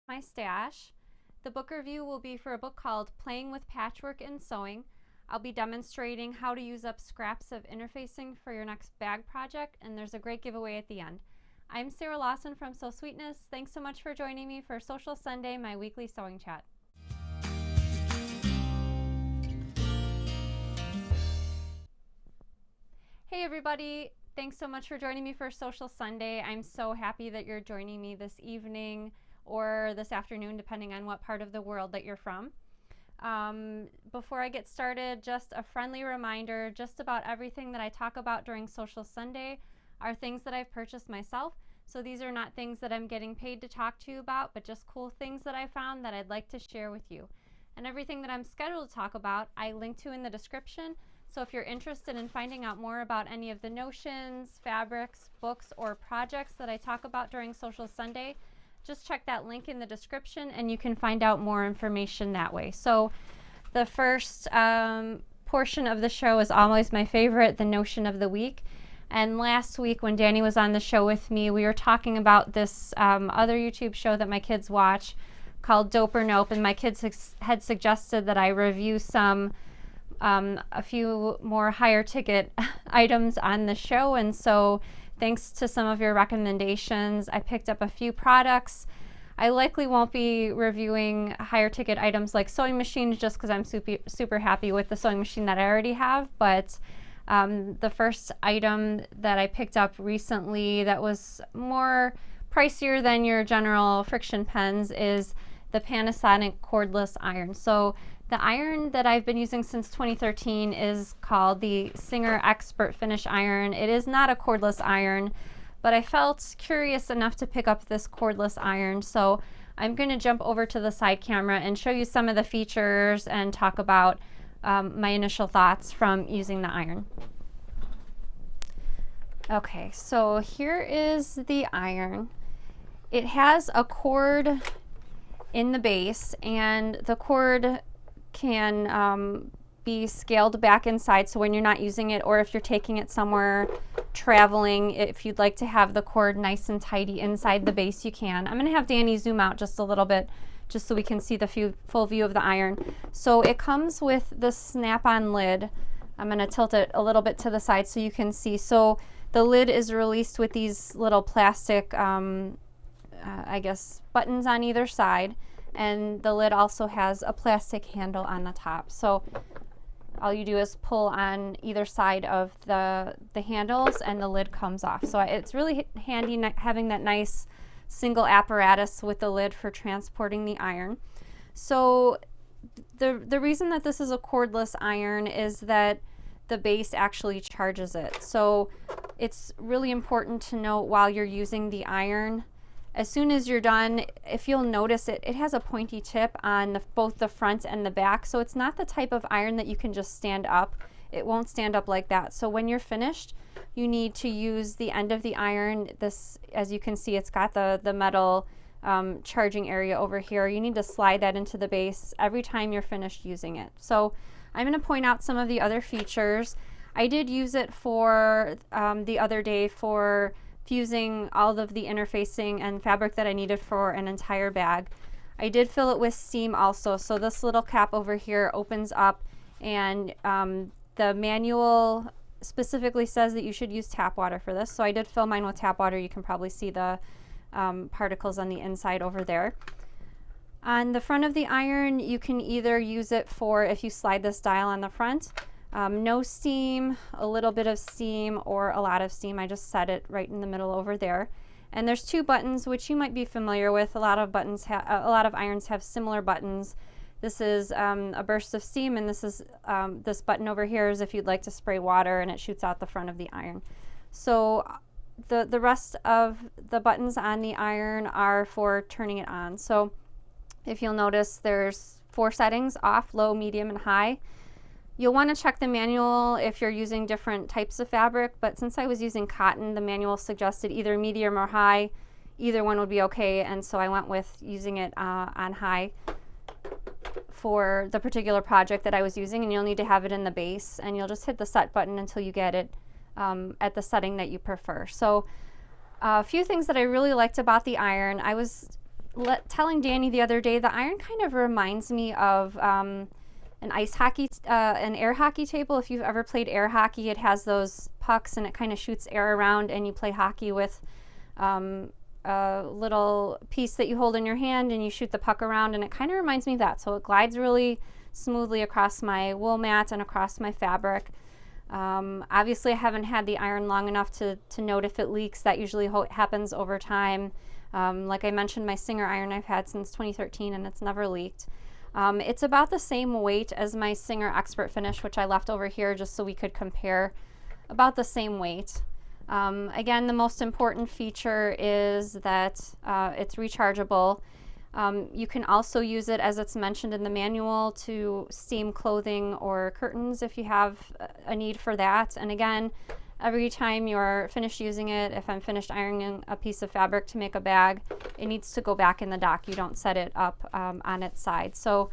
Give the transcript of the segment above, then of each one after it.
My stash. The book review will be for a book called Playing with Patchwork and Sewing. I'll be demonstrating how to use up scraps of interfacing for your next bag project, and there's a great giveaway at the end. I'm Sarah Lawson from Sew Sweetness. Thanks so much for joining me for Social Sunday, my weekly sewing chat. Hey everybody, thanks so much for joining me for Social Sunday. I'm so happy that you're joining me this evening or this afternoon, depending on what part of the world that you're from. Before I get started, just a friendly reminder, just about everything that I talk about during Social Sunday are things that I've purchased myself. So these are not things that I'm getting paid to talk to you about, but just cool things that I found that I'd like to share with you. And everything that I'm scheduled to talk about, I link to in the description. So if you're interested in finding out more about any of the notions, fabrics, books, or projects that I talk about during Social Sunday, just check that link in the description and you can find out more information that way. So the first portion of the show is always my favorite, the notion of the week. And last week when Danny was on the show with me, we were talking about this other YouTube show that my kids watch called Dope or Nope, and my kids had suggested that I review a few more higher ticket items on the show, and so thanks to some of your recommendations, I picked up a few products. I likely won't be reviewing higher ticket items like sewing machines just because I'm super happy with the sewing machine that I already have, but the first item that I picked up recently that was more pricier than your general friction pens is the Panasonic cordless iron. So the iron that I've been using since 2013 is called the Singer Expert Finish Iron. It is not a cordless iron, but I felt curious enough to pick up this cordless iron. So I'm going to jump over to the side camera and show you some of the features and talk about my initial thoughts from using the iron. Okay, so here is the iron. It has a cord in the base, and the cord can be scaled back inside, so when you're not using it or if you're taking it somewhere traveling, if you'd like to have the cord nice and tidy inside the base, you can. I'm going to have Danny zoom out just a little bit just so we can see the full view of the iron. So it comes with the snap-on lid. I'm going to tilt it a little bit to the side so you can see. So the lid is released with these little plastic I guess buttons on either side, and the lid also has a plastic handle on the top. So all you do is pull on either side of the handles and the lid comes off. So it's really handy having that nice single apparatus with the lid for transporting the iron. So the reason that this is a cordless iron is that the base actually charges it. So it's really important to note while you're using the iron, as soon as you're done, if you'll notice it has a pointy tip on both the front and the back. So it's not the type of iron that you can just stand up. It won't stand up like that. So when you're finished, you need to use the end of the iron. This, as you can see, it's got the metal charging area over here. You need to slide that into the base every time you're finished using it. So I'm going to point out some of the other features. I did use it for the other day for fusing all of the interfacing and fabric that I needed for an entire bag. I did fill it with steam also. So this little cap over here opens up, and the manual specifically says that you should use tap water for this. So I did fill mine with tap water. You can probably see the particles on the inside over there. On the front of the iron, you can either use it for, if you slide this dial on the front, no steam, a little bit of steam, or a lot of steam. I just set it right in the middle over there. And there's two buttons which you might be familiar with. A lot of irons have similar buttons. This is a burst of steam, and this is this button over here is if you'd like to spray water, and it shoots out the front of the iron. So the rest of the buttons on the iron are for turning it on. So if you'll notice, there's 4 settings: off, low, medium, and high. You'll want to check the manual if you're using different types of fabric, but since I was using cotton, the manual suggested either medium or high. Either one would be okay, and so I went with using it on high for the particular project that I was using. And you'll need to have it in the base, and you'll just hit the set button until you get it at the setting that you prefer. So a few things that I really liked about the iron. I was telling Danny the other day, the iron kind of reminds me of an air hockey table. If you've ever played air hockey, it has those pucks and it kind of shoots air around, and you play hockey with a little piece that you hold in your hand and you shoot the puck around, and it kind of reminds me of that. So it glides really smoothly across my wool mat and across my fabric. Obviously I haven't had the iron long enough to note if it leaks. That usually happens over time. Like I mentioned, my Singer iron I've had since 2013 and it's never leaked. It's about the same weight as my Singer Expert Finish, which I left over here just so we could compare. About the same weight. Again, the most important feature is that it's rechargeable. You can also use it, as it's mentioned in the manual, to steam clothing or curtains if you have a need for that. And again, every time you're finished using it, if I'm finished ironing a piece of fabric to make a bag, it needs to go back in the dock. You don't set it up on its side. So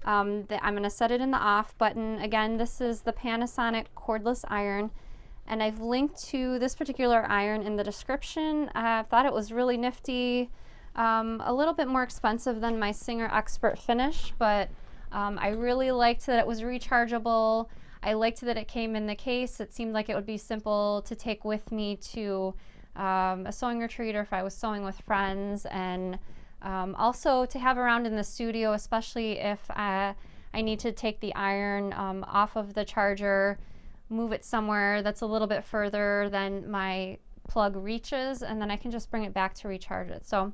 I'm going to set it in the off button. Again, this is the Panasonic cordless iron, and I've linked to this particular iron in the description. I thought it was really nifty. A little bit more expensive than my Singer Expert Finish, but I really liked that it was rechargeable. I liked that it came in the case. It seemed like it would be simple to take with me to a sewing retreat, or if I was sewing with friends, and also to have around in the studio, especially if I need to take the iron off of the charger, move it somewhere that's a little bit further than my plug reaches, and then I can just bring it back to recharge it. So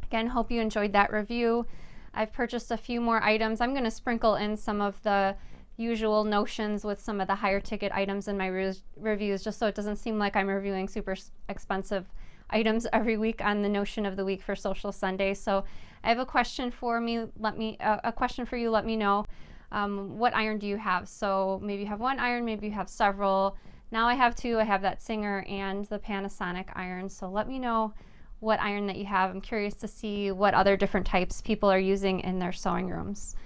again, hope you enjoyed that review. I've purchased a few more items. I'm going to sprinkle in some of the usual notions with some of the higher ticket items in my reviews, just so it doesn't seem like I'm reviewing super expensive items every week on the Notion of the Week for Social Sunday. So I have a question for you. Let me know. What iron do you have? So maybe you have one iron, maybe you have several. Now I have two. I have that Singer and the Panasonic iron. So let me know what iron that you have. I'm curious to see what other different types people are using in their sewing rooms.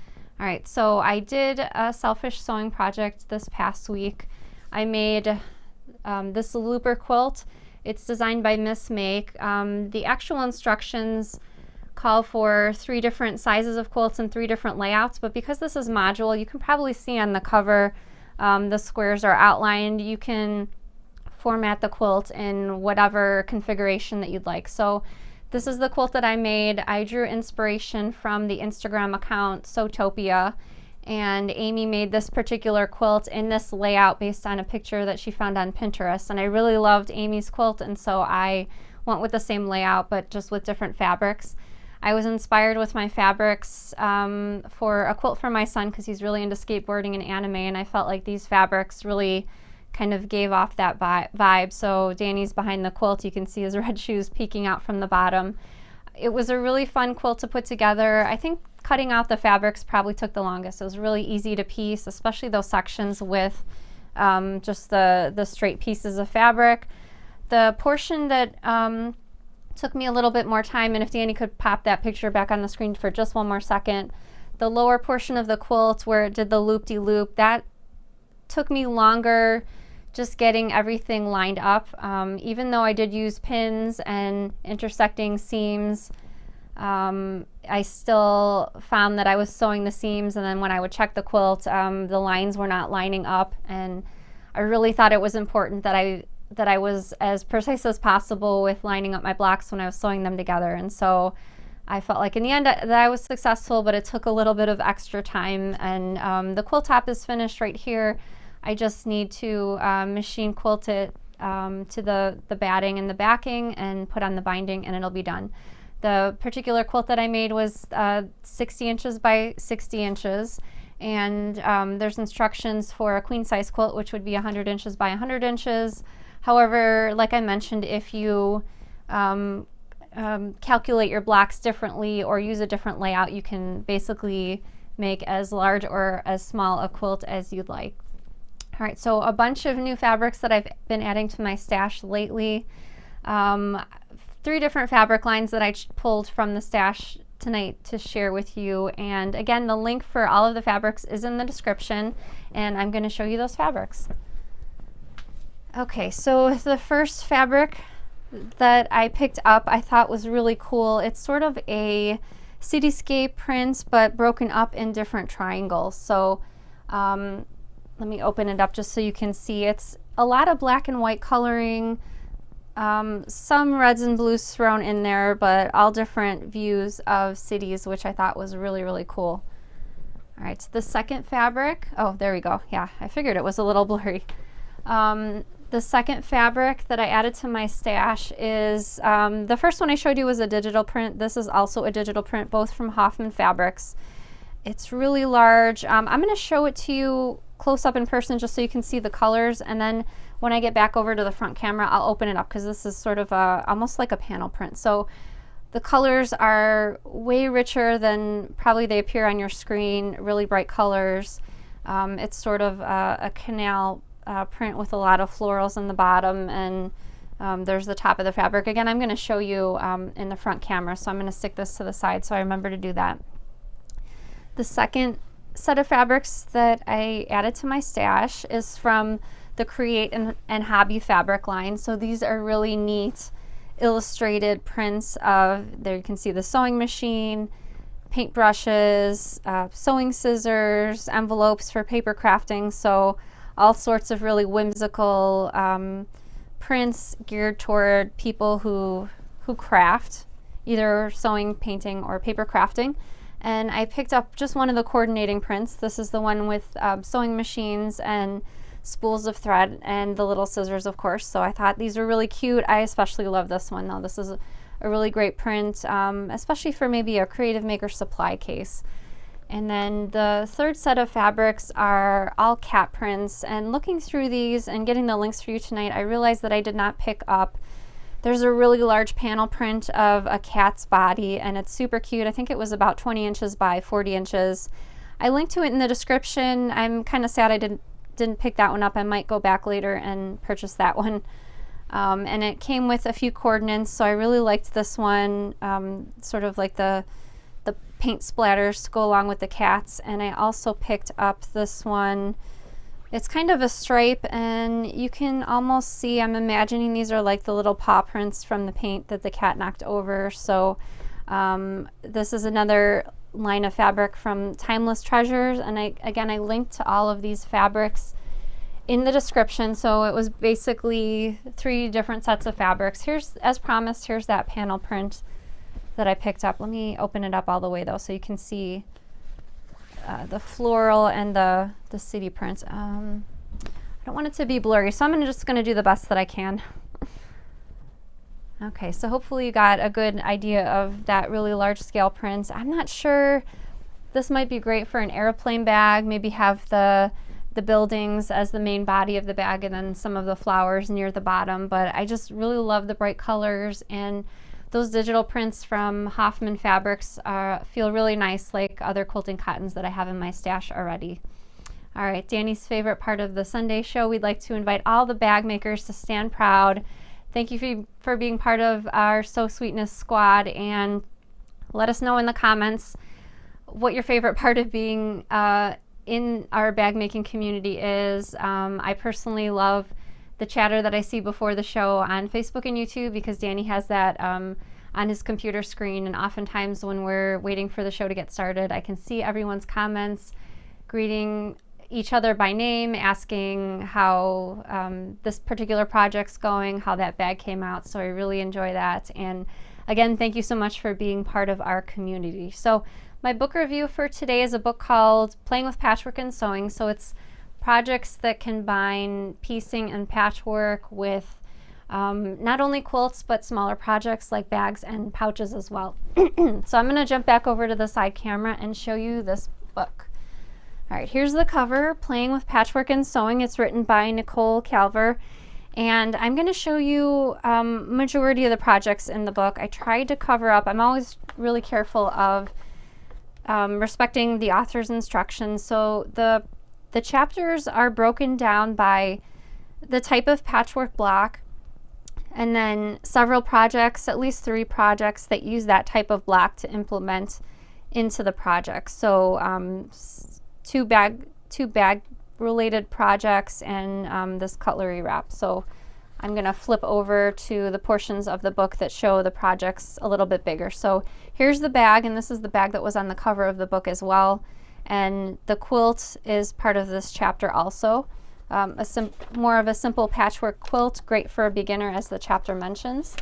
All right, so I did a selfish sewing project this past week. I made this looper quilt. It's designed by Miss Make. The actual instructions call for 3 different sizes of quilts and 3 different layouts, but because this is modular, you can probably see on the cover the squares are outlined. You can format the quilt in whatever configuration that you'd like. So this is the quilt that I made. I drew inspiration from the Instagram account Sewtopia, and Amy made this particular quilt in this layout based on a picture that she found on Pinterest, and I really loved Amy's quilt, and so I went with the same layout but just with different fabrics. I was inspired with my fabrics for a quilt for my son because he's really into skateboarding and anime, and I felt like these fabrics really kind of gave off that vibe. So Danny's behind the quilt. You can see his red shoes peeking out from the bottom. It was a really fun quilt to put together. I think cutting out the fabrics probably took the longest. It was really easy to piece, especially those sections with just the straight pieces of fabric. The portion that took me a little bit more time, and if Danny could pop that picture back on the screen for just one more second, the lower portion of the quilt where it did the loop-de-loop, that took me longer just getting everything lined up. Even though I did use pins and intersecting seams, I still found that I was sewing the seams, and then when I would check the quilt, the lines were not lining up, and I really thought it was important that I was as precise as possible with lining up my blocks when I was sewing them together. And so I felt like in the end that I was successful, but it took a little bit of extra time, and the quilt top is finished right here. I just need to machine quilt it to the batting and the backing and put on the binding, and it'll be done. The particular quilt that I made was 60 inches by 60 inches, and there's instructions for a queen size quilt, which would be 100 inches by 100 inches. However, like I mentioned, if you calculate your blocks differently or use a different layout, you can basically make as large or as small a quilt as you'd like. All right, so a bunch of new fabrics that I've been adding to my stash lately. 3 different fabric lines that I pulled from the stash tonight to share with you. And again, the link for all of the fabrics is in the description, and I'm going to show you those fabrics. Okay, so the first fabric that I picked up I thought was really cool. It's sort of a cityscape print, but broken up in different triangles. So let me open it up just so you can see. It's a lot of black and white coloring, some reds and blues thrown in there, but all different views of cities, which I thought was really, really cool. All right, so the second fabric, oh, there we go. Yeah, I figured it was a little blurry. The second fabric that I added to my stash is, the first one I showed you was a digital print. This is also a digital print, both from Hoffman Fabrics. It's really large. I'm going to show it to you close up in person just so you can see the colors, and then when I get back over to the front camera, I'll open it up because this is sort of almost like a panel print. So the colors are way richer than probably they appear on your screen, really bright colors. It's sort of a canal print with a lot of florals in the bottom, and there's the top of the fabric. Again, I'm going to show you in the front camera, so I'm going to stick this to the side so I remember to do that. The second set of fabrics that I added to my stash is from the Create and Hobby fabric line. So these are really neat illustrated prints of, there you can see the sewing machine, paint brushes, sewing scissors, envelopes for paper crafting. So all sorts of really whimsical prints geared toward people who craft, either sewing, painting, or paper crafting. And I picked up just one of the coordinating prints. This is the one with sewing machines and spools of thread and the little scissors, of course. So I thought these were really cute. I especially love this one though. This is a really great print, especially for maybe a creative maker supply case. And then the third set of fabrics are all cat prints. And looking through these and getting the links for you tonight, I realized that I did not pick up, there's a really large panel print of a cat's body, and it's super cute. I think it was about 20 inches by 40 inches. I linked to it in the description. I'm kind of sad I didn't pick that one up. I might go back later and purchase that one. And it came with a few coordinates, so I really liked this one, sort of like the paint splatters to go along with the cats. And I also picked up this one. It's kind of a stripe, and you can almost see, I'm imagining these are like the little paw prints from the paint that the cat knocked over. So this is another line of fabric from Timeless Treasures, and I linked to all of these fabrics in the description. So it was basically 3 different sets of fabrics. Here's, as promised, here's that panel print that I picked up. Let me open it up all the way though so you can see the floral and the city prints. I don't want it to be blurry, so I'm just going to do the best that I can. Okay, so hopefully you got a good idea of that really large scale print. I'm not sure, this might be great for an airplane bag, maybe have the buildings as the main body of the bag and then some of the flowers near the bottom, but I just really love the bright colors, and those digital prints from Hoffman Fabrics feel really nice, like other quilting cottons that I have in my stash already. All right, Danny's favorite part of the Sunday show. We'd like to invite all the bag makers to stand proud. Thank you for being part of our Sew Sweetness squad, and let us know in the comments what your favorite part of being in our bag making community is. I personally love the chatter that I see before the show on Facebook and YouTube, because Danny has that on his computer screen, and oftentimes when we're waiting for the show to get started, I can see everyone's comments, greeting each other by name, asking how this particular project's going, how that bag came out. So I really enjoy that. And again, thank you so much for being part of our community. So my book review for today is a book called Playing with Patchwork and Sewing. So it's projects that combine piecing and patchwork with not only quilts, but smaller projects like bags and pouches as well. So I'm going to jump back over to the side camera and show you this book. All right, here's the cover, Playing with Patchwork and Sewing. It's written by Nicole Calver, and I'm going to show you majority of the projects in the book. I tried to cover up, I'm always really careful of respecting the author's instructions. So the chapters are broken down by the type of patchwork block, and then several projects, at least 3 projects that use that type of block to implement into the project. So two bag related projects and this cutlery wrap. So I'm going to flip over to the portions of the book that show the projects a little bit bigger. So here's the bag, and this is the bag that was on the cover of the book as well. And the quilt is part of this chapter also. More of a simple patchwork quilt, great for a beginner as the chapter mentions.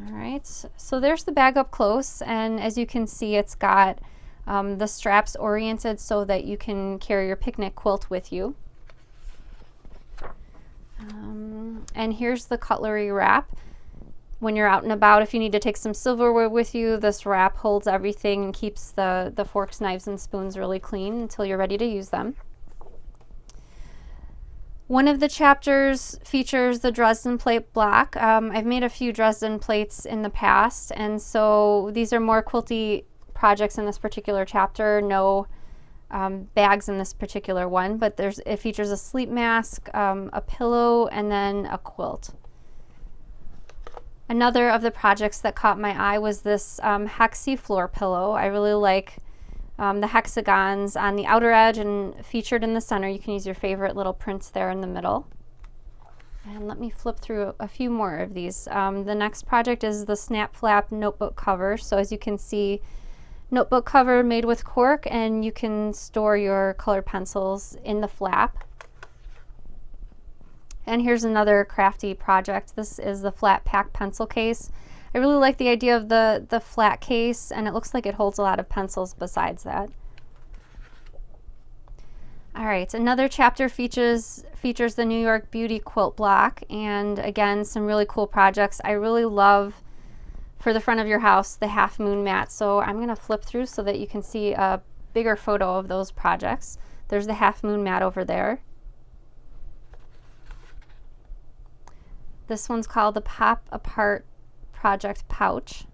All right, so there's the bag up close, and as you can see, it's got the straps oriented so that you can carry your picnic quilt with you. And here's the cutlery wrap. When you're out and about, if you need to take some silverware with you, this wrap holds everything and keeps the forks, knives, and spoons really clean until you're ready to use them. One of the chapters features the Dresden plate block. I've made a few Dresden plates in the past, and so these are more quilty projects in this particular chapter. No bags in this particular one, but it features a sleep mask, a pillow, and then a quilt. Another of the projects that caught my eye was this hexy floor pillow. I really like the hexagons on the outer edge and featured in the center. You can use your favorite little prints there in the middle. And let me flip through a few more of these. The next project is the snap flap notebook cover. So as you can see, notebook cover made with cork, and you can store your colored pencils in the flap. And here's another crafty project. This is the flat pack pencil case. I really like the idea of the flat case, and it looks like it holds a lot of pencils besides that. All right, another chapter features the New York Beauty quilt block, and again, some really cool projects. I really love, for the front of your house, the half moon mat. So I'm going to flip through so that you can see a bigger photo of those projects. There's the half moon mat over there. This one's called the Pop Apart Project Pouch.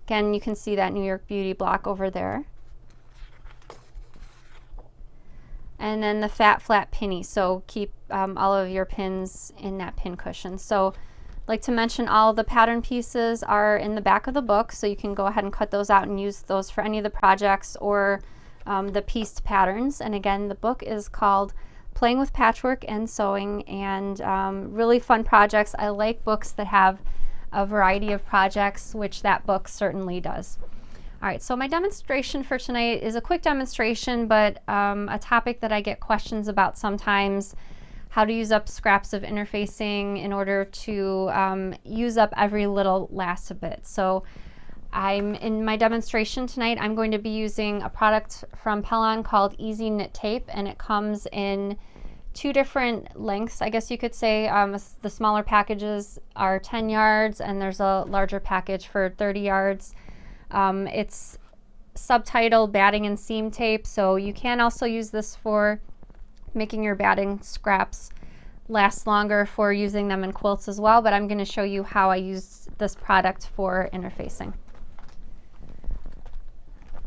Again, you can see that New York Beauty block over there. And then the Fat Flat Pinny, so keep all of your pins in that pin cushion. So I'd like to mention all the pattern pieces are in the back of the book, so you can go ahead and cut those out and use those for any of the projects or the pieced patterns. And again, the book is called Playing with Patchwork and Sewing, and really fun projects. I like books that have a variety of projects, which that book certainly does. All right, so my demonstration for tonight is a quick demonstration, but a topic that I get questions about sometimes: how to use up scraps of interfacing in order to use up every little last bit. So in my demonstration tonight, I'm going to be using a product from Pellon called Easy Knit Tape, and it comes in two different lengths, I guess you could say. The smaller packages are 10 yards, and there's a larger package for 30 yards. It's subtitled Batting and Seam Tape, so you can also use this for making your batting scraps last longer for using them in quilts as well, but I'm going to show you how I use this product for interfacing.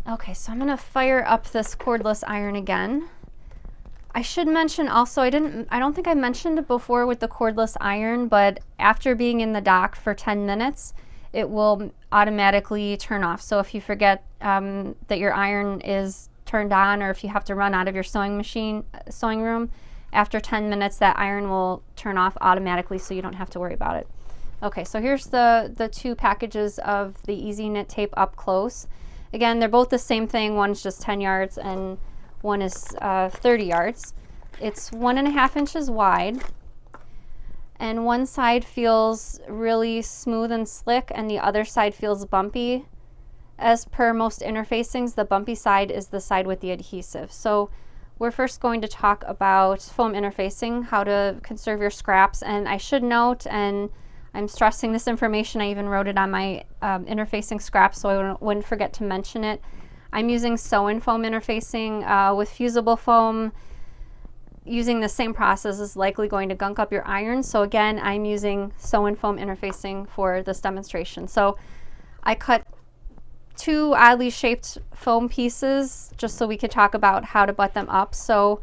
Okay, so I'm going to fire up this cordless iron again. I should mention also, I don't think I mentioned it before with the cordless iron, but after being in the dock for 10 minutes, it will automatically turn off. So if you forget that your iron is turned on, or if you have to run out of your sewing room, after 10 minutes that iron will turn off automatically, so you don't have to worry about it. Okay, so here's the two packages of the Easy Knit Tape up close. Again, they're both the same thing. One's just 10 yards and one is 30 yards. It's 1.5 inches wide, and one side feels really smooth and slick and the other side feels bumpy. As per most interfacings, the bumpy side is the side with the adhesive. So we're first going to talk about foam interfacing, how to conserve your scraps. And I should note, and I'm stressing this information, I even wrote it on my interfacing scraps so I wouldn't forget to mention it. I'm using sew-in foam interfacing with fusible foam. Using the same process is likely going to gunk up your iron. So again, I'm using sew-in foam interfacing for this demonstration. So I cut two oddly shaped foam pieces just so we could talk about how to butt them up. So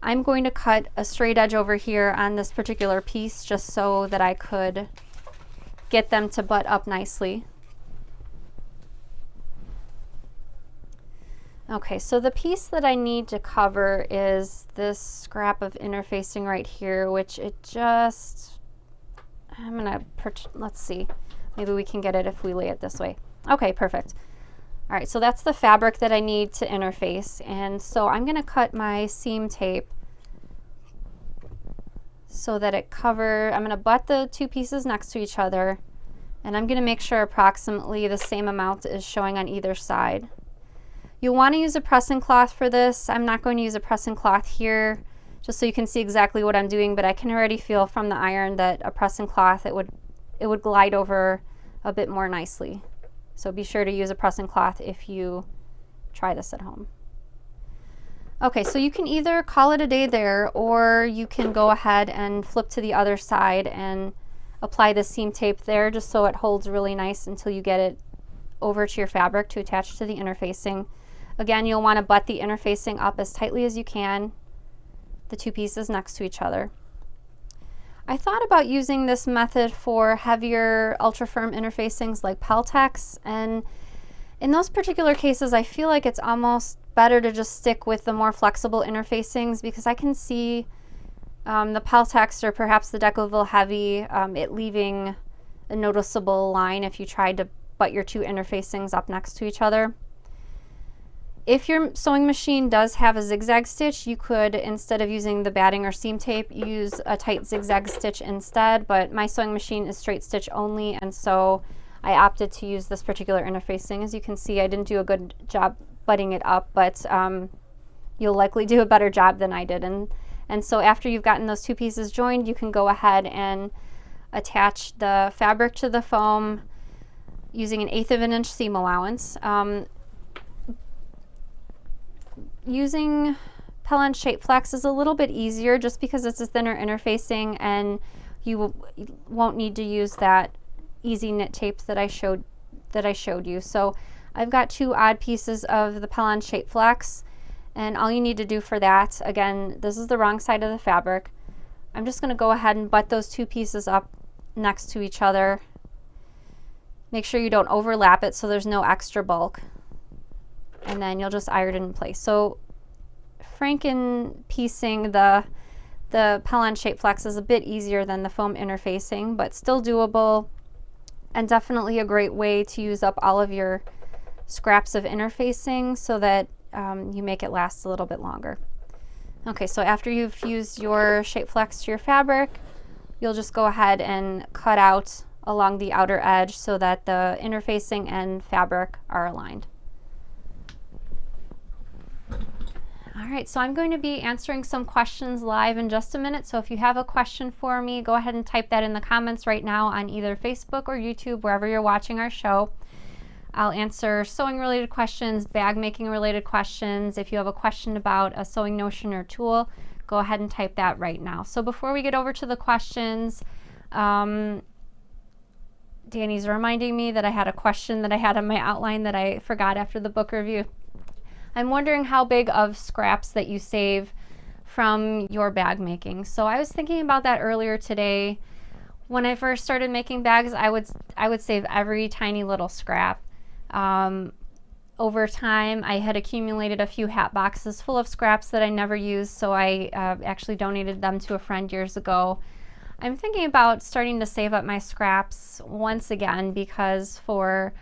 I'm going to cut a straight edge over here on this particular piece just so that I could get them to butt up nicely. Okay, so the piece that I need to cover is this scrap of interfacing right here, which it just, let's see, maybe we can get it if we lay it this way. Okay, perfect. All right, so that's the fabric that I need to interface, and so I'm gonna cut my seam tape so that I'm gonna butt the two pieces next to each other, and I'm gonna make sure approximately the same amount is showing on either side. You'll want to use a pressing cloth for this. I'm not going to use a pressing cloth here, just so you can see exactly what I'm doing, but I can already feel from the iron that a pressing cloth, it would glide over a bit more nicely. So be sure to use a pressing cloth if you try this at home. Okay, so you can either call it a day there, or you can go ahead and flip to the other side and apply the seam tape there just so it holds really nice until you get it over to your fabric to attach to the interfacing. Again, you'll want to butt the interfacing up as tightly as you can, the two pieces next to each other. I thought about using this method for heavier ultra firm interfacings like Peltex, and in those particular cases I feel like it's almost better to just stick with the more flexible interfacings, because I can see the Peltex or perhaps the Decovil Heavy, it leaving a noticeable line if you tried to butt your two interfacings up next to each other. If your sewing machine does have a zigzag stitch, you could, instead of using the batting or seam tape, use a tight zigzag stitch instead, but my sewing machine is straight stitch only, and so I opted to use this particular interfacing. As you can see, I didn't do a good job butting it up, but you'll likely do a better job than I did. And so after you've gotten those two pieces joined, you can go ahead and attach the fabric to the foam using 1/8 of an inch seam allowance. Using Pellon Shape Flex is a little bit easier just because it's a thinner interfacing, and you won't need to use that easy knit tape that I showed you. So I've got two odd pieces of the Pellon Shape Flex, and all you need to do for that, again, this is the wrong side of the fabric. I'm just going to go ahead and butt those two pieces up next to each other. Make sure you don't overlap it so there's no extra bulk, and then you'll just iron it in place. So Franken piecing the Pellon Shape Flex is a bit easier than the foam interfacing, but still doable, and definitely a great way to use up all of your scraps of interfacing so that you make it last a little bit longer. Okay, so after you've fused your Shape Flex to your fabric, you'll just go ahead and cut out along the outer edge so that the interfacing and fabric are aligned. All right, so I'm going to be answering some questions live in just a minute. So if you have a question for me, go ahead and type that in the comments right now on either Facebook or YouTube, wherever you're watching our show. I'll answer sewing related questions, bag making related questions. If you have a question about a sewing notion or tool, go ahead and type that right now. So before we get over to the questions, Danny's reminding me that I had a question that I had on my outline that I forgot after the book review. I'm wondering how big of scraps that you save from your bag making. So I was thinking about that earlier today. When I first started making bags, I would save every tiny little scrap. Over time, I had accumulated a few hat boxes full of scraps that I never used, so I actually donated them to a friend years ago. I'm thinking about starting to save up my scraps once again, because for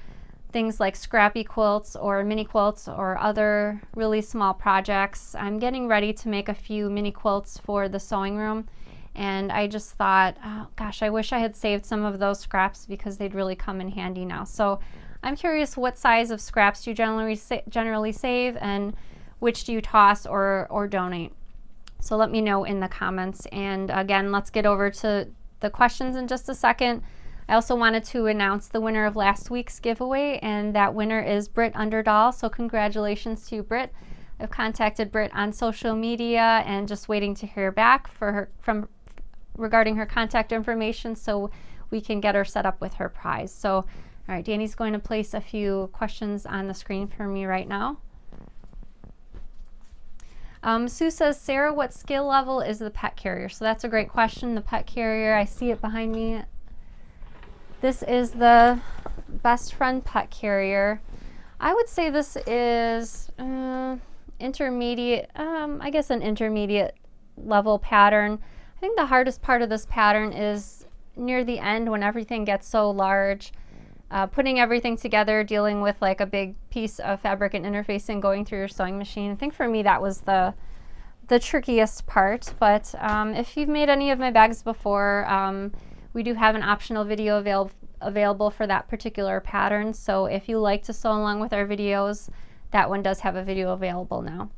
things like scrappy quilts or mini quilts or other really small projects, I'm getting ready to make a few mini quilts for the sewing room, and I just thought, oh gosh, I wish I had saved some of those scraps because they'd really come in handy now. So I'm curious what size of scraps you generally save, and which do you toss or donate. So let me know in the comments. And again, let's get over to the questions in just a second. I also wanted to announce the winner of last week's giveaway, and that winner is Britt Underdahl. So congratulations to Britt. I've contacted Britt on social media and just waiting to hear back regarding her contact information so we can get her set up with her prize. So, all right, Danny's going to place a few questions on the screen for me right now. Sue says, Sarah, what skill level is the pet carrier? So that's a great question. The pet carrier, I see it behind me. This is the Best Friend pet carrier. I would say this is intermediate, I guess an intermediate level pattern. I think the hardest part of this pattern is near the end when everything gets so large. Putting everything together, dealing with like a big piece of fabric and interfacing going through your sewing machine. I think for me that was the trickiest part, but if you've made any of my bags before, we do have an optional video available for that particular pattern. So if you like to sew along with our videos, that one does have a video available now.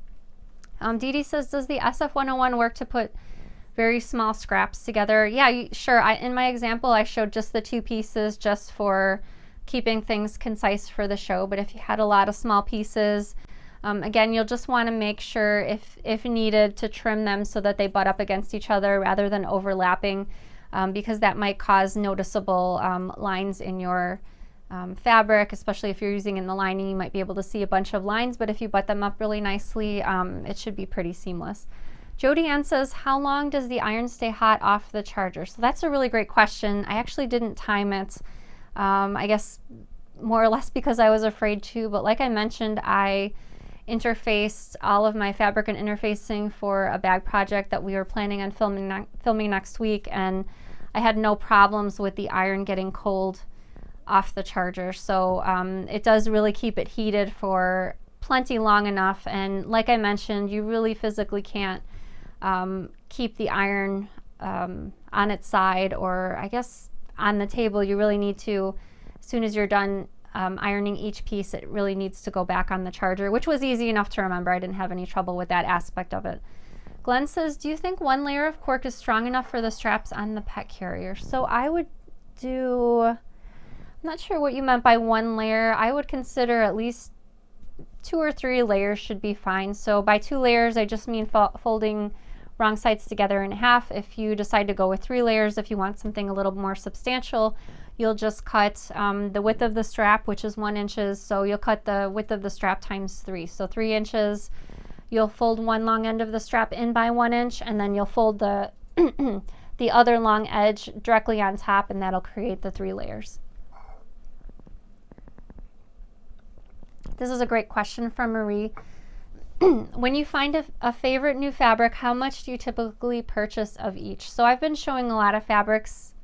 Dee Dee says, does the SF101 work to put very small scraps together? Yeah, sure. In my example, I showed just the 2 pieces just for keeping things concise for the show, but if you had a lot of small pieces, again, you'll just want to make sure, if needed, to trim them so that they butt up against each other rather than overlapping, because that might cause noticeable lines in your fabric, especially if you're using in the lining. You might be able to see a bunch of lines, but if you butt them up really nicely, it should be pretty seamless. Jody Ann says, how long does the iron stay hot off the charger? So that's a really great question. I actually didn't time it, I guess more or less because I was afraid to, but like I mentioned, I interfaced all of my fabric and interfacing for a bag project that we were planning on filming next week, and I had no problems with the iron getting cold off the charger. So it does really keep it heated for plenty long enough, and like I mentioned, you really physically can't keep the iron on its side, or I guess on the table. You really need to, as soon as you're done ironing each piece, it really needs to go back on the charger, which was easy enough to remember. I didn't have any trouble with that aspect of it. Glenn says, do you think 1 layer of cork is strong enough for the straps on the pet carrier? So I would do, I'm not sure what you meant by 1 layer. I would consider at least 2 or 3 layers should be fine. So by 2 layers, I just mean folding wrong sides together in half. If you decide to go with 3 layers, if you want something a little more substantial, you'll just cut the width of the strap, which is 1 inch. So you'll cut the width of the strap times 3. So 3 inches. You'll fold one long end of the strap in by 1 inch, and then you'll fold the the other long edge directly on top, and that'll create the 3 layers. This is a great question from Marie. When you find a favorite new fabric, how much do you typically purchase of each? So I've been showing a lot of fabrics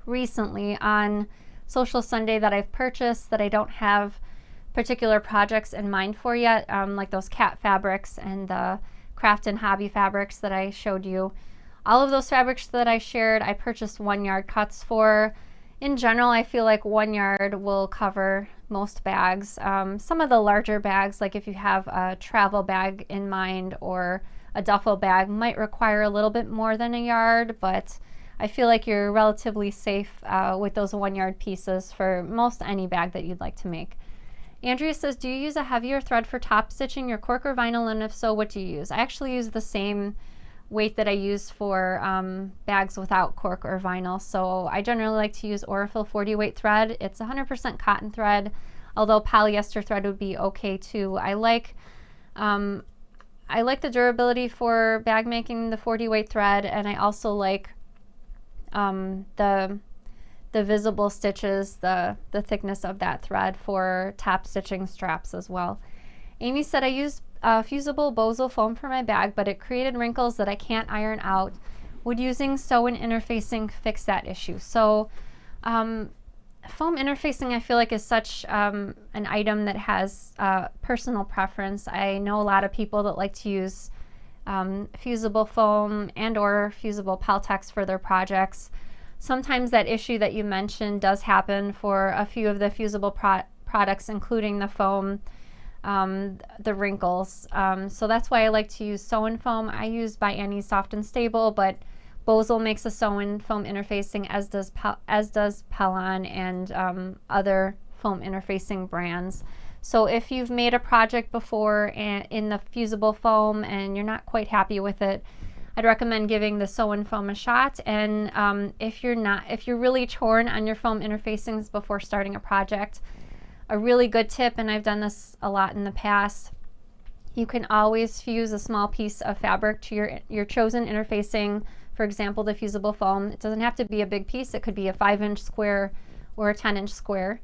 recently on Sewcial Sunday that I've purchased that I don't have particular projects in mind for yet, like those cat fabrics and the craft and hobby fabrics that I showed you. All of those fabrics that I shared, I purchased 1 yard cuts for. In general, I feel like 1 yard will cover most bags. Some of the larger bags, like if you have a travel bag in mind or a duffel bag, might require a little bit more than 1 yard, but I feel like you're relatively safe with those 1 yard pieces for most any bag that you'd like to make. Andrea says, do you use a heavier thread for top stitching your cork or vinyl, and if so, what do you use? I actually use the same weight that I use for bags without cork or vinyl. So I generally like to use Aurifil 40 weight thread. It's 100% cotton thread, although polyester thread would be okay too. I like the durability for bag making, the 40 weight thread, and I also like the visible stitches, the thickness of that thread for top stitching straps as well. Amy said, I use fusible Bosal foam for my bag, but it created wrinkles that I can't iron out. Would using sew and interfacing fix that issue? So foam interfacing, I feel like, is such an item that has personal preference. I know a lot of people that like to use fusible foam and or fusible Peltex for their projects. Sometimes that issue that you mentioned does happen for a few of the fusible products, including the foam, the wrinkles. So that's why I like to use sew-in foam. I use by Annie's Soft and Stable, but Bosal makes a sew-in foam interfacing, as does Pellon and other foam interfacing brands. So if you've made a project before in the fusible foam and you're not quite happy with it, I'd recommend giving the sew-in foam a shot. And if you're really torn on your foam interfacings before starting a project, a really good tip, and I've done this a lot in the past, you can always fuse a small piece of fabric to your chosen interfacing. For example, the fusible foam. It doesn't have to be a big piece. It could be a 5-inch square or a 10-inch square.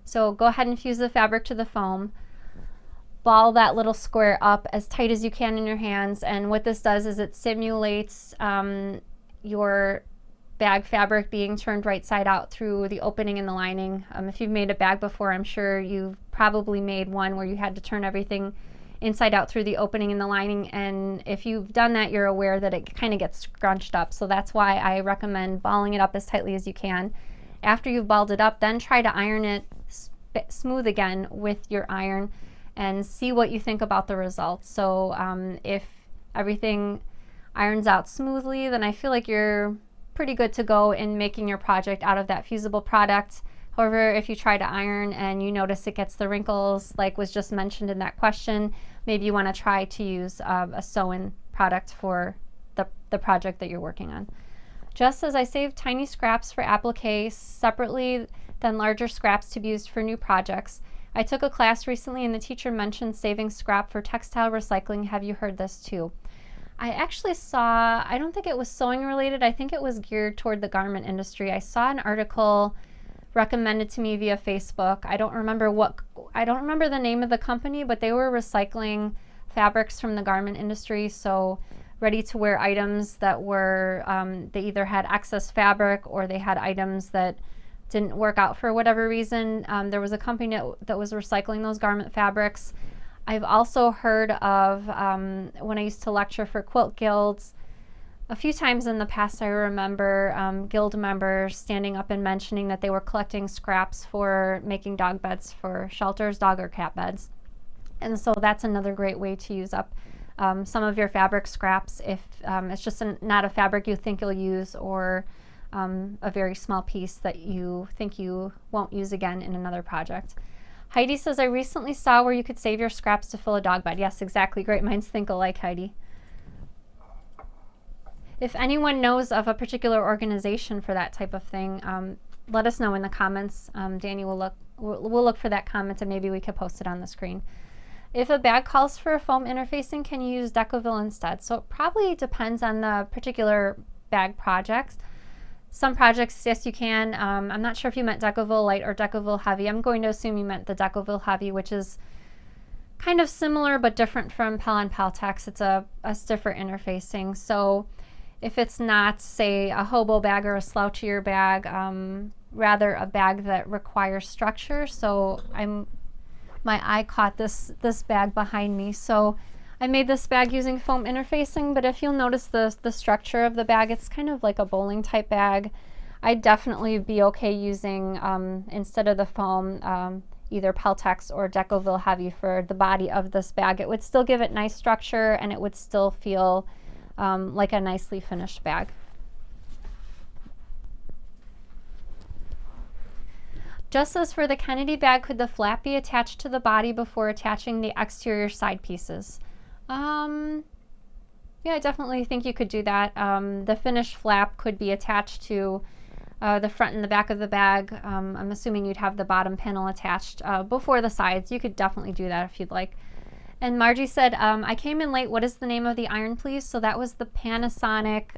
So go ahead and fuse the fabric to the foam. Ball that little square up as tight as you can in your hands, and what this does is it simulates your bag fabric being turned right side out through the opening in the lining. If you've made a bag before, I'm sure you've probably made one where you had to turn everything inside out through the opening in the lining, and if you've done that, you're aware that it kind of gets scrunched up. So that's why I recommend balling it up as tightly as you can. After you've balled it up, then try to iron it smooth again with your iron and see what you think about the results. So if everything irons out smoothly, then I feel like you're pretty good to go in making your project out of that fusible product. However, if you try to iron and you notice it gets the wrinkles, like was just mentioned in that question, maybe you want to try to use a sew-in product for the project that you're working on. Just as I save tiny scraps for applique separately than larger scraps to be used for new projects, I took a class recently and the teacher mentioned saving scrap for textile recycling. Have you heard this too? I actually saw, I don't think it was sewing related, I think it was geared toward the garment industry. I saw an article recommended to me via Facebook. I don't remember the name of the company, but they were recycling fabrics from the garment industry. So ready to wear items that were, they either had excess fabric or they had items that didn't work out for whatever reason. There was a company that was recycling those garment fabrics. I've also heard of, when I used to lecture for quilt guilds, a few times in the past I remember guild members standing up and mentioning that they were collecting scraps for making dog beds for shelters, dog or cat beds. And so that's another great way to use up some of your fabric scraps if it's just not a fabric you think you'll use, or a very small piece that you think you won't use again in another project. Heidi says, I recently saw where you could save your scraps to fill a dog bed. Yes, exactly. Great minds think alike, Heidi. If anyone knows of a particular organization for that type of thing, let us know in the comments. Danny will look for that comment and maybe we could post it on the screen. If a bag calls for foam interfacing, can you use Decovil instead? So it probably depends on the particular bag projects. Some projects, yes, you can. I'm not sure if you meant Decovil Light or Decovil Heavy. I'm going to assume you meant the Decovil Heavy, which is kind of similar but different from Pel and Peltex. It's a stiffer interfacing. So if it's not, say, a hobo bag or a slouchier bag, rather a bag that requires structure. So my eye caught this bag behind me. So I made this bag using foam interfacing, but if you'll notice the structure of the bag, it's kind of like a bowling type bag. I'd definitely be okay using, instead of the foam, either Peltex or Decovil Heavy for the body of this bag. It would still give it nice structure and it would still feel like a nicely finished bag. Just as for the Kennedy bag, could the flap be attached to the body before attaching the exterior side pieces? Yeah, I definitely think you could do that. The finished flap could be attached to the front and the back of the bag. I'm assuming you'd have the bottom panel attached before the sides. You could definitely do that if you'd like. And Margie said, I came in late. What is the name of the iron, please? So that was the Panasonic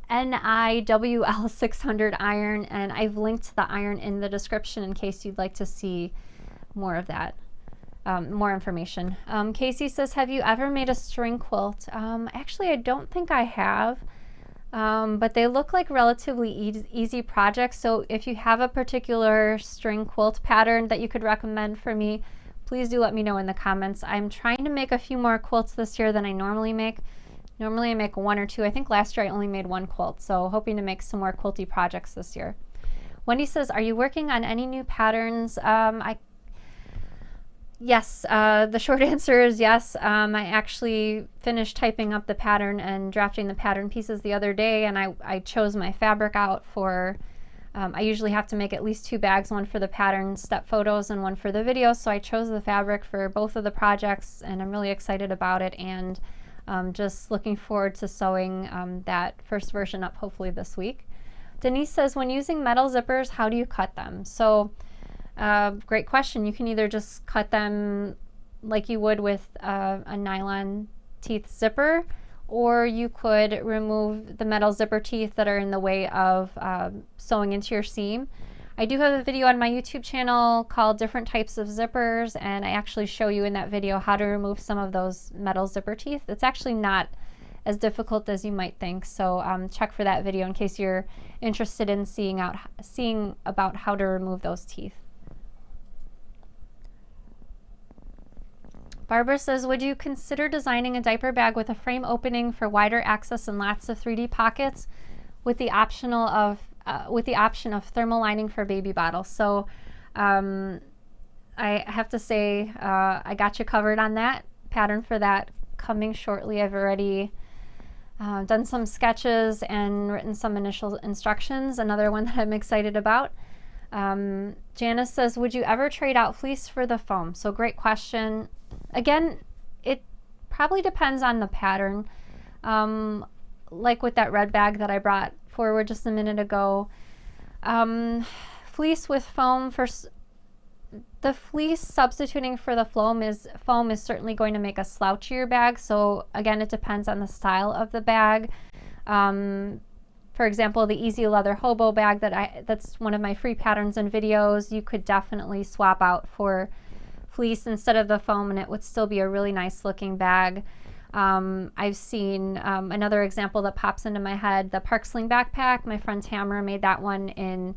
NIWL 600 iron, and I've linked the iron in the description in case you'd like to see more of that. More information. Casey says, have you ever made a string quilt? Actually, I don't think I have, but they look like relatively easy projects. So if you have a particular string quilt pattern that you could recommend for me, please do let me know in the comments. I'm trying to make a few more quilts this year than I normally make. Normally I make one or two. I think last year I only made one quilt, so hoping to make some more quilty projects this year. Wendy says, are you working on any new patterns? Yes, the short answer is yes. I actually finished typing up the pattern and drafting the pattern pieces the other day, and I chose my fabric out for, I usually have to make at least 2 bags, one for the pattern step photos and one for the video, so I chose the fabric for both of the projects, and I'm really excited about it, and just looking forward to sewing that first version up hopefully this week. Denise says, when using metal zippers, how do you cut them? So great question. You can either just cut them like you would with a nylon teeth zipper, or you could remove the metal zipper teeth that are in the way of sewing into your seam. I do have a video on my YouTube channel called Different Types of Zippers, and I actually show you in that video how to remove some of those metal zipper teeth. It's actually not as difficult as you might think, so check for that video in case you're interested in seeing about how to remove those teeth. Barbara says, would you consider designing a diaper bag with a frame opening for wider access and lots of 3D pockets with the option of thermal lining for baby bottles? So I have to say I got you covered on that. Pattern for that coming shortly. I've already done some sketches and written some initial instructions. Another one that I'm excited about. Janice says, would you ever trade out fleece for the foam? So great question. Again, it probably depends on the pattern. Like with that red bag that I brought forward just a minute ago. Fleece with foam, the fleece substituting for the foam is certainly going to make a slouchier bag. So again, it depends on the style of the bag. For example, the Easy Leather Hobo bag that's one of my free patterns and videos, you could definitely swap out for fleece instead of the foam, and it would still be a really nice looking bag. I've seen another example that pops into my head, the Park Sling backpack. My friend Tamara made that one in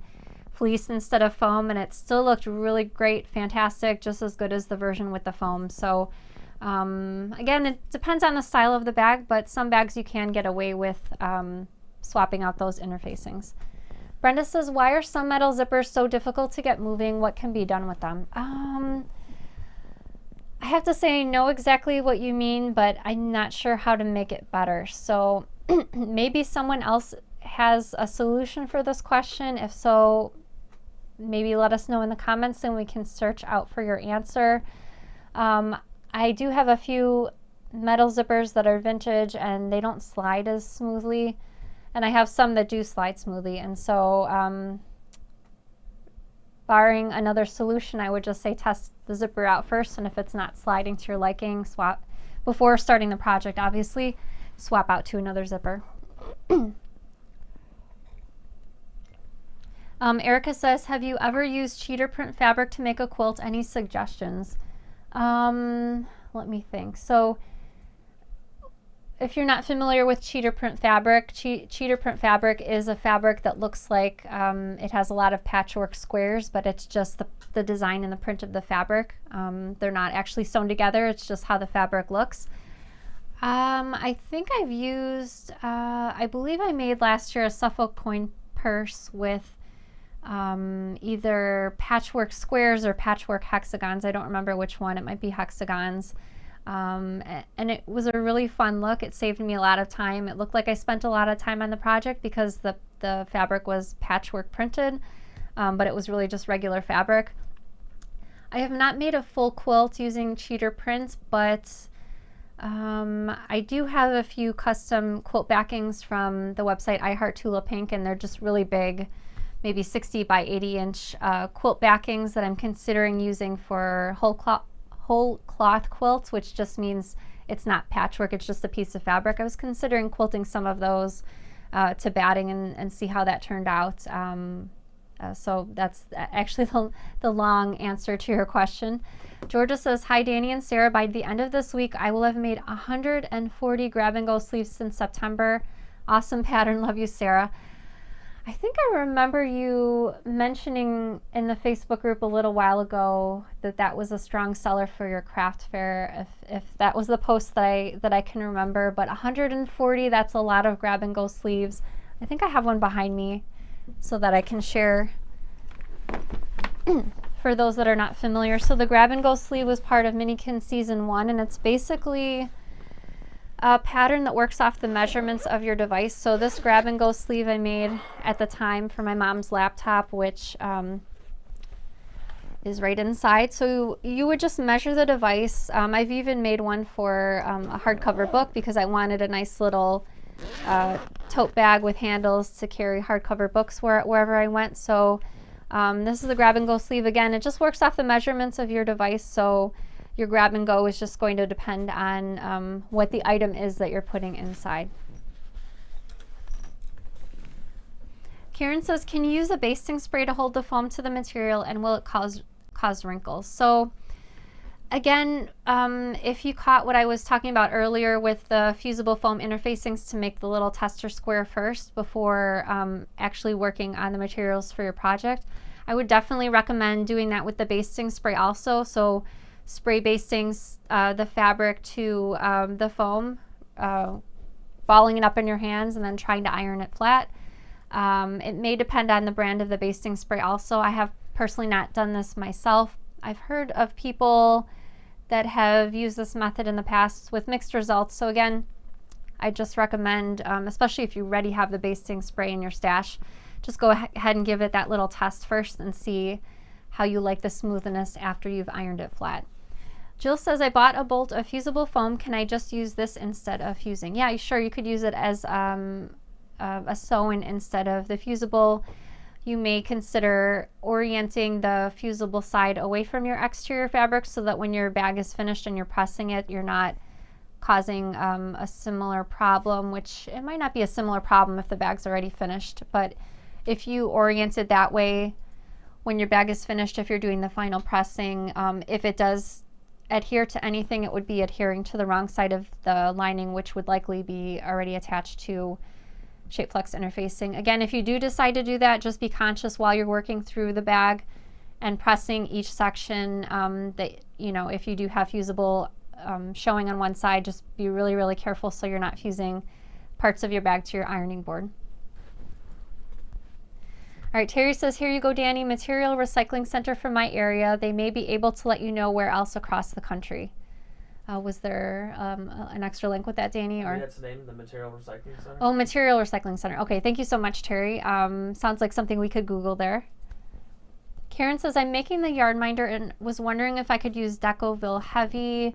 fleece instead of foam, and it still looked really great, fantastic, just as good as the version with the foam. So again, it depends on the style of the bag, but some bags you can get away with swapping out those interfacings. Brenda says, why are some metal zippers so difficult to get moving? What can be done with them? I have to say I know exactly what you mean, but I'm not sure how to make it better. So maybe someone else has a solution for this question. If so, maybe let us know in the comments and we can search out for your answer. I do have a few metal zippers that are vintage and they don't slide as smoothly. And I have some that do slide smoothly. And so barring another solution, I would just say test the zipper out first, and if it's not sliding to your liking, swap before starting the project, obviously, swap out to another zipper. Erica says, have you ever used cheater print fabric to make a quilt? Any suggestions? Let me think. So if you're not familiar with cheater print fabric, cheater print fabric is a fabric that looks like it has a lot of patchwork squares, but it's just the design and the print of the fabric. They're not actually sewn together, it's just how the fabric looks. I think I've used, I believe I made last year a Suffolk coin purse with either patchwork squares or patchwork hexagons. I don't remember which one. It might be hexagons. And it was a really fun look. It saved me a lot of time. It looked like I spent a lot of time on the project because the fabric was patchwork printed, but it was really just regular fabric. I have not made a full quilt using cheater prints, but I do have a few custom quilt backings from the website I Heart Tula Pink, and they're just really big, maybe 60 by 80 inch quilt backings that I'm considering using for whole cloth quilts, which just means it's not patchwork, it's just a piece of fabric. I was considering quilting some of those to batting and see how that turned out. So that's actually the long answer to your question. Georgia says, hi Danny and Sarah, by the end of this week I will have made 140 grab and go sleeves since September. Awesome pattern, love you Sarah. I think I remember you mentioning in the Facebook group a little while ago that was a strong seller for your craft fair, if that was the post that I can remember. But 140, that's a lot of grab and go sleeves. I think I have one behind me so that I can share for those that are not familiar. So the grab and go sleeve was part of Minikin Season 1, and it's basically a pattern that works off the measurements of your device. So this grab and go sleeve I made at the time for my mom's laptop, which is right inside. So you would just measure the device. I've even made one for a hardcover book because I wanted a nice little tote bag with handles to carry hardcover books wherever I went. So this is the grab and go sleeve. Again, it just works off the measurements of your device. So your grab and go is just going to depend on what the item is that you're putting inside. Karen says, can you use a basting spray to hold the foam to the material, and will it cause wrinkles? So again, if you caught what I was talking about earlier with the fusible foam interfacings to make the little tester square first before actually working on the materials for your project, I would definitely recommend doing that with the basting spray also. So spray bastings the fabric to the foam, balling it up in your hands and then trying to iron it flat. It may depend on the brand of the basting spray also. I have personally not done this myself. I've heard of people that have used this method in the past with mixed results. So again, I just recommend, especially if you already have the basting spray in your stash, just go ahead and give it that little test first and see how you like the smoothness after you've ironed it flat. Jill says, I bought a bolt of fusible foam. Can I just use this instead of fusing? Yeah, sure. You could use it as a sew-in instead of the fusible. You may consider orienting the fusible side away from your exterior fabric so that when your bag is finished and you're pressing it, you're not causing a similar problem, which it might not be a similar problem if the bag's already finished. But if you orient it that way, when your bag is finished, if you're doing the final pressing, if it does adhere to anything, it would be adhering to the wrong side of the lining, which would likely be already attached to Shapeflex interfacing. Again, if you do decide to do that, just be conscious while you're working through the bag and pressing each section that, you know, if you do have fusible showing on one side, just be really, really careful so you're not fusing parts of your bag to your ironing board. All right, Terry says, here you go, Danny. Material recycling center from my area. They may be able to let you know where else across the country. Was there an extra link with that, Danny? Or that's the name, the Material Recycling Center. Oh, Material Recycling Center. Okay, thank you so much, Terry. Sounds like something we could Google there. Karen says, I'm making the yard minder and was wondering if I could use Decovil Heavy.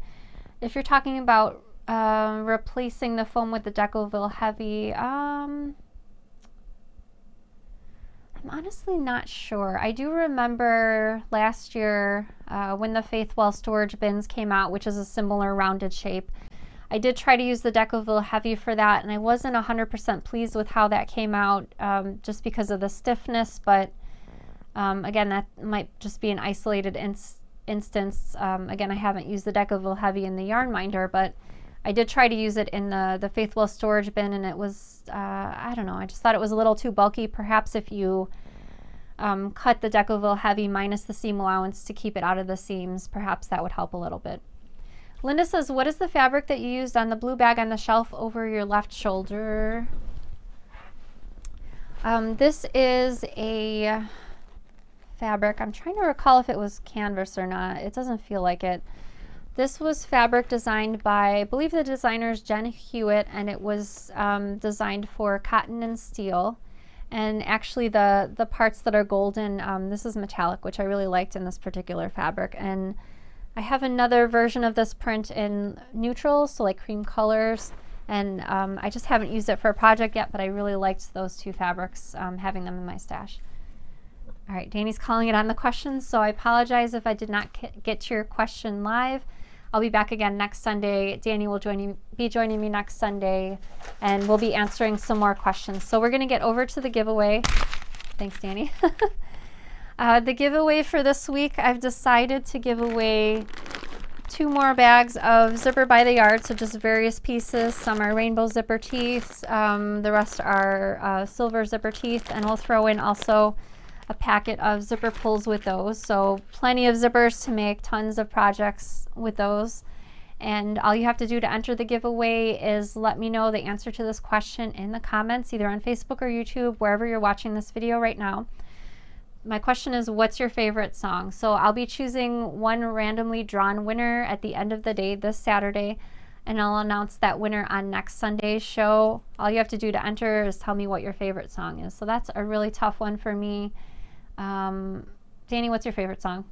If you're talking about replacing the foam with the Decovil Heavy, I'm honestly not sure. I do remember last year when the Faithwell storage bins came out, which is a similar rounded shape. I did try to use the Decovil Heavy for that, and I wasn't 100% pleased with how that came out just because of the stiffness, but again, that might just be an isolated instance. Again, I haven't used the Decovil Heavy in the yarn minder, but I did try to use it in the Faithwell storage bin, and it was, I don't know, I just thought it was a little too bulky. Perhaps if you cut the Decovil Heavy minus the seam allowance to keep it out of the seams, perhaps that would help a little bit. Linda says, what is the fabric that you used on the blue bag on the shelf over your left shoulder? This is a fabric. I'm trying to recall if it was canvas or not. It doesn't feel like it. This was fabric designed by, I believe the designer is Jen Hewitt, and it was designed for cotton and steel. And actually the parts that are golden, this is metallic, which I really liked in this particular fabric. And I have another version of this print in neutral, so like cream colors. And I just haven't used it for a project yet, but I really liked those two fabrics, having them in my stash. All right, Danny's calling it on the questions, so I apologize if I did not get to your question live. I'll be back again next Sunday. Danny will be joining me next Sunday, and we'll be answering some more questions. So we're going to get over to the giveaway. Thanks, Danny. The giveaway for this week, I've decided to give away 2 more bags of Zipper by the Yard, so just various pieces. Some are rainbow zipper teeth, the rest are silver zipper teeth, and we'll throw in also a packet of zipper pulls with those. So plenty of zippers to make tons of projects with those. And all you have to do to enter the giveaway is let me know the answer to this question in the comments, either on Facebook or YouTube, wherever you're watching this video right now. My question is, what's your favorite song? So I'll be choosing one randomly drawn winner at the end of the day this Saturday, and I'll announce that winner on next Sunday's show. All you have to do to enter is tell me what your favorite song is. So that's a really tough one for me. Danny, what's your favorite song?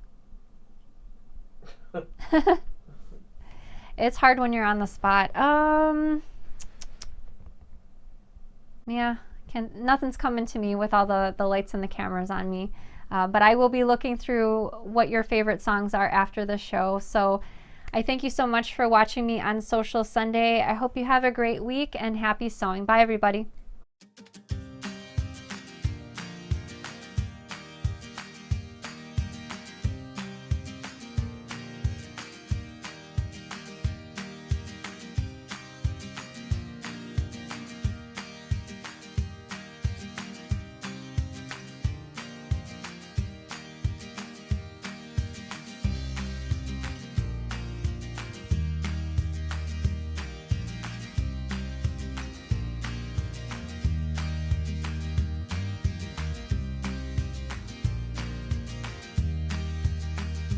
It's hard when you're on the spot. Yeah, nothing's coming to me with all the lights and the cameras on me. But I will be looking through what your favorite songs are after the show. So I thank you so much for watching me on Sewcial Sunday. I hope you have a great week and happy sewing. Bye, everybody.